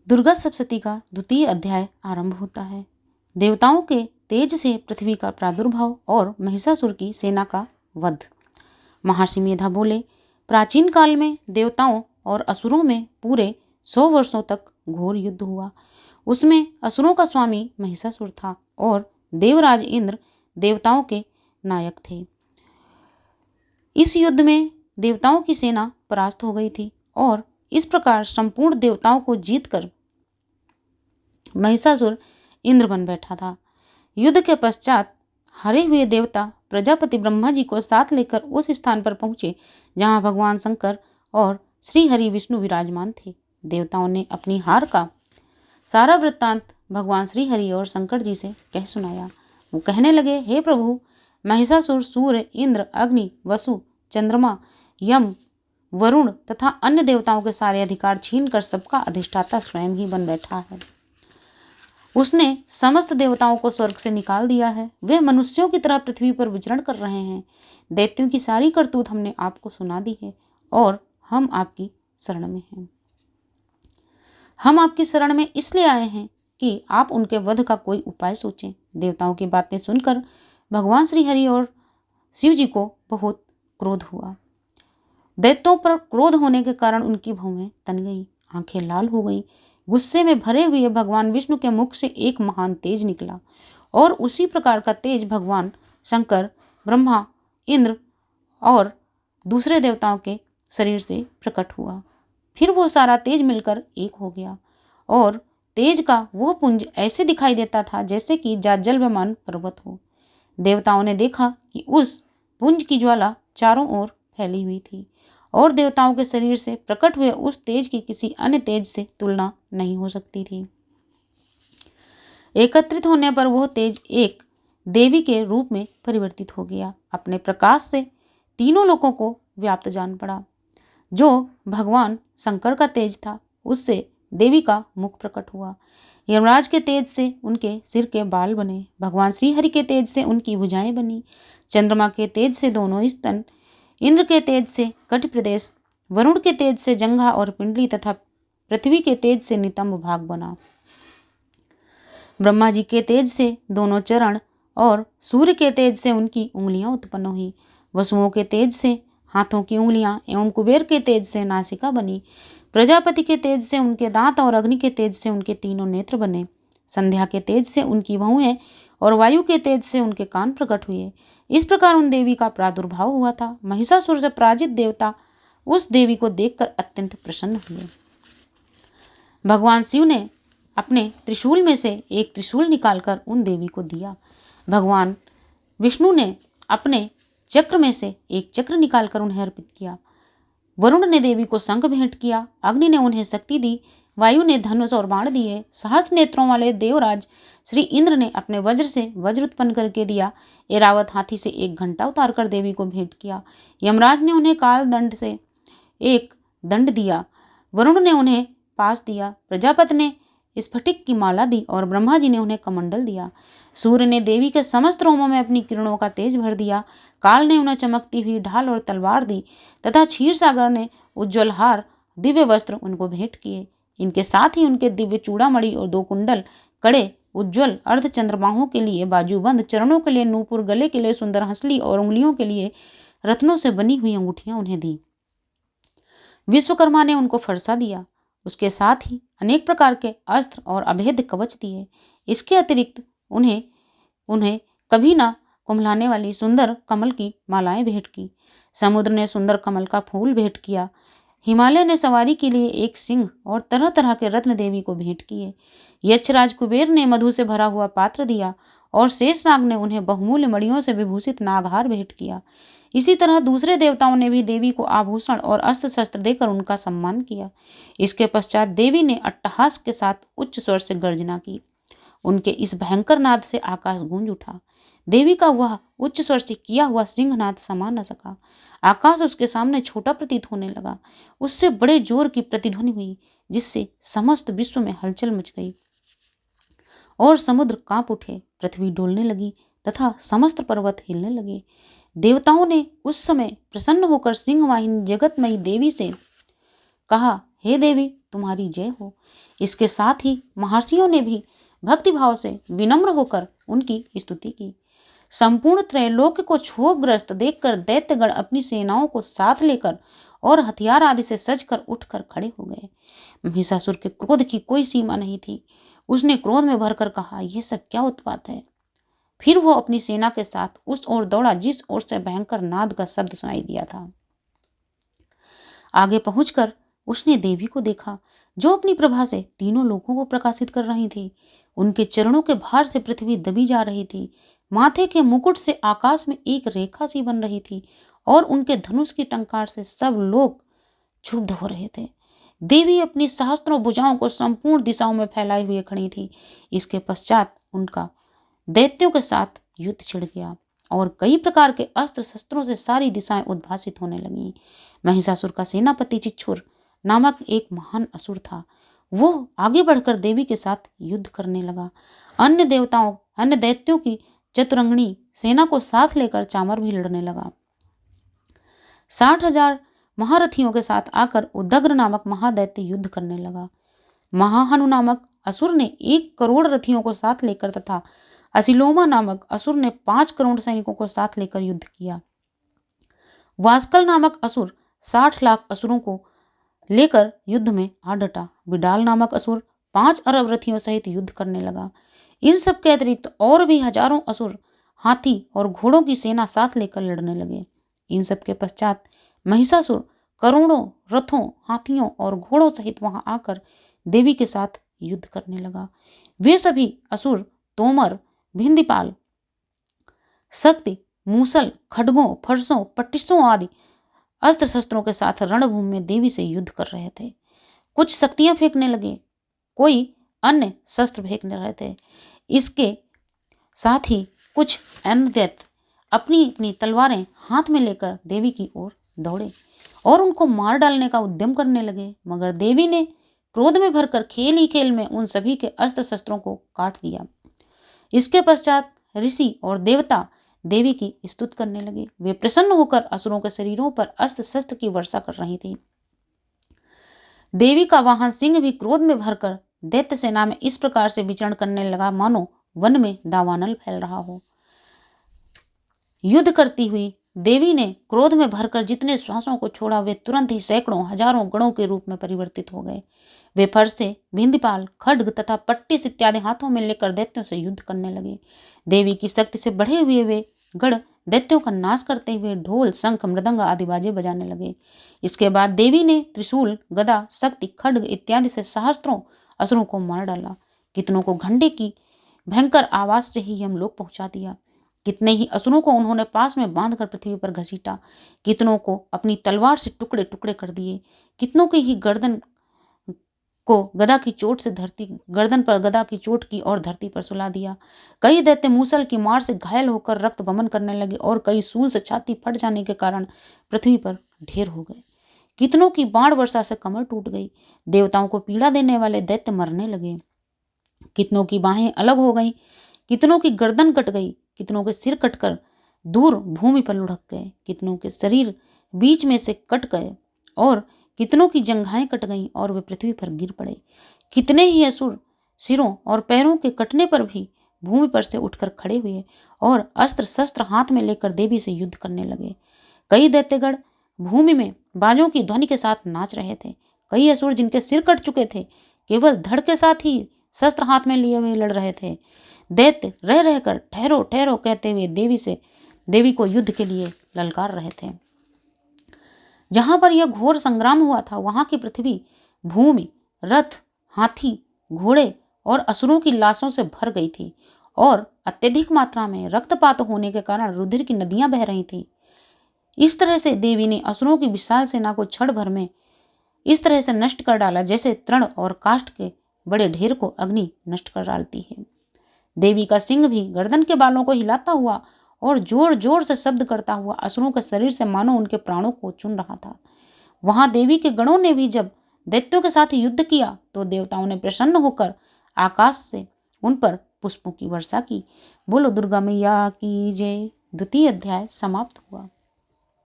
दुर्गा सप्तशती का द्वितीय अध्याय आरंभ होता है। देवताओं के तेज से पृथ्वी का प्रादुर्भाव और महिषासुर की सेना का वध। महर्षि मेधा बोले, प्राचीन काल में देवताओं और असुरों में पूरे 100 वर्षों तक घोर युद्ध हुआ। उसमें असुरों का स्वामी महिषासुर था और देवराज इंद्र देवताओं के नायक थे। इस युद्ध में देवताओं की सेना परास्त हो गई थी और इस प्रकार संपूर्ण देवताओं को जीतकर महिषासुर इंद्र बन बैठा था। युद्ध के पश्चात हारे हुए देवता प्रजापति ब्रह्मा जी को साथ लेकर उस स्थान पर पहुंचे जहां भगवान शंकर और श्री हरि विष्णु विराजमान थे। देवताओं ने अपनी हार का सारा वृत्तांत भगवान श्री हरि और शंकर जी से कह सुनाया। वो कहने लगे, हे प्रभु, महिषासुर सूर्य, इंद्र, अग्नि, वसु, चंद्रमा, यम, वरुण तथा अन्य देवताओं के सारे अधिकार छीनकर सबका अधिष्ठाता स्वयं ही बन बैठा है। उसने समस्त देवताओं को स्वर्ग से निकाल दिया है। वे मनुष्यों की तरह पृथ्वी पर विचरण कर रहे हैं। दैत्यों की सारी करतूत हमने आपको सुना दी है और हम आपकी शरण में हैं। हम आपकी शरण में इसलिए आए हैं कि आप उनके वध का कोई उपाय सोचें। देवताओं की बातें सुनकर भगवान श्री हरि और शिव जी को बहुत क्रोध हुआ। दैत्यों पर क्रोध होने के कारण उनकी भौहें तन गई, आंखें लाल हो गई। गुस्से में भरे हुए भगवान विष्णु के मुख से एक महान तेज निकला और उसी प्रकार का तेज भगवान शंकर, ब्रह्मा, इंद्र और दूसरे देवताओं के शरीर से प्रकट हुआ। फिर वो सारा तेज मिलकर एक हो गया और तेज का वह पुंज ऐसे दिखाई देता था जैसे कि जाज्वल्यमान पर्वत हो। देवताओं ने देखा कि उस पुंज की ज्वाला चारों ओर फैली हुई थी और देवताओं के शरीर से प्रकट हुए उस तेज की किसी अन्य तेज से तुलना नहीं हो सकती थी। एकत्रित होने पर वह तेज एक देवी के रूप में परिवर्तित हो गया। अपने प्रकाश से तीनों लोगों को व्याप्त जान पड़ा। जो भगवान शंकर का तेज था, उससे देवी का मुख प्रकट हुआ। यमराज के तेज से उनके सिर के बाल बने। भगवान श्री हरि के तेज से उनकी भुजाएं बनी। चंद्रमा के तेज से दोनों स्तन, इंद्र के तेज से कटि प्रदेश, वरुण के तेज से जंघा और पिंडली तथा पृथ्वी के तेज से नितंब भाग बना। ब्रह्मा जी के तेज से दोनों चरण और सूर्य के तेज से उनकी उंगलियां उत्पन्न हुई। वसुओं के तेज से हाथों की उंगलियां एवं कुबेर के तेज से नासिका बनी। प्रजापति के तेज से उनके दांत और अग्नि के तेज से उनके तीनों नेत्र बने। संध्या के तेज से उनकी भौहें और वायु के तेज से उनके कान प्रकट हुए। इस प्रकार उन देवी का प्रादुर्भाव हुआ था। महिषासुर से पराजित देवता उस देवी को देखकर अत्यंत प्रसन्न हुए। भगवान शिव ने अपने त्रिशूल में से एक त्रिशूल निकालकर उन देवी को दिया। भगवान विष्णु ने अपने चक्र में से एक चक्र निकालकर उन्हें अर्पित किया। वरुण ने देवी को शंख भेंट किया। अग्नि ने उन्हें शक्ति दी। वायु ने धनुष और बाण दिए। सहस्त्र नेत्रों वाले देवराज श्री इंद्र ने अपने वज्र से वज्र उत्पन्न करके दिया। ऐरावत हाथी से एक घंटा उतारकर देवी को भेंट किया। यमराज ने उन्हें काल दंड से एक दंड दिया। वरुण ने उन्हें पास दिया। प्रजापति ने स्फटिक की माला दी और ब्रह्मा जी ने उन्हें कमंडल दिया। सूर्य ने देवी के समस्त रोमों में अपनी किरणों का तेज भर दिया। काल ने उन्हें चमकती हुई ढाल और तलवार दी तथा क्षीर सागर ने उज्ज्वल हार, दिव्य वस्त्र उनको भेंट किए। इनके साथ ही उनके दिव्य चूड़ामणि और 2 कुंडल, कड़े, उज्ज्वल अर्ध चंद्रमाहों के लिए बाजूबंद, चरणों के लिए नूपुर, गले के लिए सुंदर हंसली और उंगलियों के लिए रत्नों से बनी हुई अंगूठियां उन्हें दी। विश्वकर्मा ने उनको फरसा दिया। उसके साथ ही अनेक प्रकार के अस्त्र और अभेद्य कवच दिए। इसके अतिरिक्त उन्हें उन्हें कभी ना कुम्हलाने वाली सुंदर कमल की मालाएं भेंट की। समुद्र ने सुंदर कमल का फूल भेंट किया। हिमालय ने सवारी के लिए एक सिंह और तरह तरह के रत्न देवी को भेंट किए। यक्षराज कुबेर ने मधु से भरा हुआ पात्र दिया और शेषनाग ने उन्हें बहुमूल्य मणियों से विभूषित नागहार भेंट किया। इसी तरह दूसरे देवताओं ने भी देवी को आभूषण और अस्त्र शस्त्र देकर उनका सम्मान किया। इसके पश्चात देवी ने अट्टहास के साथ उच्च स्वर से गर्जना की। उनके इस भयंकर नाद से आकाश गूंज उठा। देवी का वह उच्च स्वर से किया हुआ सिंहनाद समा न सका। आकाश उसके सामने छोटा प्रतीत होने लगा। उससे बड़े जोर की प्रतिध्वनि हुई जिससे समस्त विश्व में हलचल मच गई और समुद्र कांप उठे। पृथ्वी डोलने लगी तथा समस्त पर्वत हिलने लगे। देवताओं ने उस समय प्रसन्न होकर सिंहवाहिनी जगतमयी देवी से कहा, हे देवी, तुम्हारी जय हो। इसके साथ ही महर्षियों ने भी भक्तिभाव से विनम्र होकर उनकी स्तुति की। संपूर्ण त्रैलोक्य को क्षोभग्रस्त देखकर दैत्यगण अपनी सेनाओं को साथ लेकर और हथियार आदि से सजकर उठकर खड़े हो गए। महिषासुर के क्रोध की कोई सीमा नहीं थी। उसने क्रोध में भरकर कहा, यह सब क्या उत्पात है। फिर वो अपनी सेना के साथ उस ओर दौड़ा जिस ओर से भयंकर नाद का शब्द सुनाई दिया था। आगे पहुंचकर उसने देवी को देखा, जो अपनी प्रभा से तीनों लोगों को प्रकाशित कर रही थी। उनके चरणों के भार से पृथ्वी दबी जा रही थी। माथे के मुकुट से आकाश में एक रेखा सी बन रही थी और उनके धनुष की टंकार से सब लोग क्षुब्ध हो रहे थे। देवी अपनी सहस्त्रों भुजाओं को संपूर्ण दिशाओं में फैलाए हुए खड़ी थी। इसके पश्चात उनका दैत्यों के साथ युद्ध छिड़ गया और कई प्रकार के अस्त्र शस्त्रों से सारी दिशाएं उद्भासित होने लगीं। महिषासुर का सेनापति चिच्छुर नामक एक महान असुर था। वो आगे बढ़कर देवी के साथ युद्ध करने लगा। अन्य दैत्यों की चतुरंगनी सेना को साथ लेकर चामर भी लड़ने लगा। 60,000 महारथियों के साथ आकर उदग्र नामक महादैत्य युद्ध करने लगा। महाहनु नामक असुर ने 1 करोड़ रथियों को साथ लेकर तथा असिलोमा नामक असुर ने 5 करोड़ सैनिकों को साथ लेकर युद्ध किया। वास्कल नामक असुर 60 लाख असुरों को लेकर युद्ध में आ डटा। बिडाल नामक असुर 5 अरब रथियों सहित युद्ध करने लगा। इन सब के अतिरिक्त और भी हजारों असुर हाथी और घोड़ों की सेना साथ लेकर लड़ने लगे। इन सब के पश्चात महिषासुर करोड़ों रथों, हाथियों और घोड़ों सहित वहां आकर देवी के साथ युद्ध करने लगा। वे सभी असुर तोमर, भिंदीपाल, शक्ति, मूसल, खड्गों, फरसों, पट्टिसों आदि अस्त्र शस्त्रों के साथ रणभूमि में देवी से युद्ध कर रहे थे। कुछ शक्तियां फेंकने लगे, कोई अन्य शस्त्र फेंकने रहे थे। इसके साथ ही कुछ अन्य दैत्य अपनी अपनी तलवारें हाथ में लेकर देवी की ओर दौड़े और उनको मार डालने का उद्यम करने लगे, मगर देवी ने क्रोध में भरकर खेल ही खेल में उन सभी के अस्त्र शस्त्रों को काट दिया। इसके पश्चात ऋषि और देवता देवी की स्तुति करने लगे। वे प्रसन्न होकर असुरों के शरीरों पर अस्त्र शस्त्र की वर्षा कर रही थी। देवी का वाहन सिंह भी क्रोध में भरकर दैत्य सेना में इस प्रकार से विचरण करने लगा मानो वन में दावानल फैल रहा हो। युद्ध करती हुई देवी ने क्रोध में भरकर जितने श्वासों को छोड़ा वे तुरंत ही सैकड़ों हजारों गणों के रूप में परिवर्तित हो गए। वे फरसे, भिंदीपाल, खड्ग तथा पट्टिस इत्यादि हाथों में लेकर दैत्यों से युद्ध करने लगे। देवी की शक्ति से बढ़े हुए वे गण दैत्यों का नाश करते हुए ढोल, शंख, मृदंग आदि बाजे बजाने लगे। इसके बाद देवी ने त्रिशूल, गदा, शक्ति, खड्ग इत्यादि से सहस्त्रों असुरों को मार डाला। कितनों को घंटे की भयंकर आवाज से ही हम लोग पहुंचा दिया। कितने ही असुरों को उन्होंने पास में बांधकर पृथ्वी पर घसीटा। कितनों को अपनी तलवार से टुकड़े टुकड़े कर दिए। कितनों की ही गर्दन पर गदा की चोट की और धरती पर सुला दिया। कई दैत्य मूसल की मार से घायल होकर रक्त बमन करने लगे और कई सूल से छाती फट जाने के कारण पृथ्वी पर ढेर हो गए। कितनों की बाण वर्षा से कमर टूट गई। देवताओं को पीड़ा देने वाले दैत्य मरने लगे। कितनों की बाहें अलग हो गई, कितनों की गर्दन कट गई, कितनों के सिर कटकर दूर भूमि पर लुढ़क गए, कितनों के शरीर बीच में से कट गए और कितनों की जंघाएं कट गईं और वे पृथ्वी पर गिर पड़े। कितने ही असुर सिरों और पैरों के कटने पर भी भूमि पर से उठकर खड़े हुए और अस्त्र शस्त्र हाथ में लेकर देवी से युद्ध करने लगे। कई दैत्यगण भूमि में बाजों की ध्वनि के साथ नाच रहे थे। कई असुर जिनके सिर कट चुके थे केवल धड़ के साथ ही शस्त्र हाथ में लिए हुए लड़ रहे थे। दैत्य रह रहकर ठहरो ठहरो कहते हुए देवी को युद्ध के लिए ललकार रहे थे। जहां पर यह घोर संग्राम हुआ था वहां की पृथ्वी, भूमि, रथ, हाथी, घोड़े और असुरों की लाशों से भर गई थी और अत्यधिक मात्रा में रक्तपात होने के कारण रुधिर की नदियां बह रही थी। इस तरह से देवी ने असुरों की विशाल सेना को क्षण भर में इस तरह से नष्ट कर डाला जैसे तृण और काष्ठ के बड़े ढेर को अग्नि नष्ट कर डालती है। देवी का सिंह भी गर्दन के बालों को हिलाता हुआ और जोर जोर से शब्द करता हुआ असुरों के शरीर से मानो उनके प्राणों को चुन रहा था। वहां देवी के गणों ने भी जब दैत्यों के साथ युद्ध किया तो देवताओं ने प्रसन्न होकर आकाश से उन पर पुष्पों की वर्षा की। बोलो दुर्गा मैया की जय। द्वितीय अध्याय समाप्त हुआ।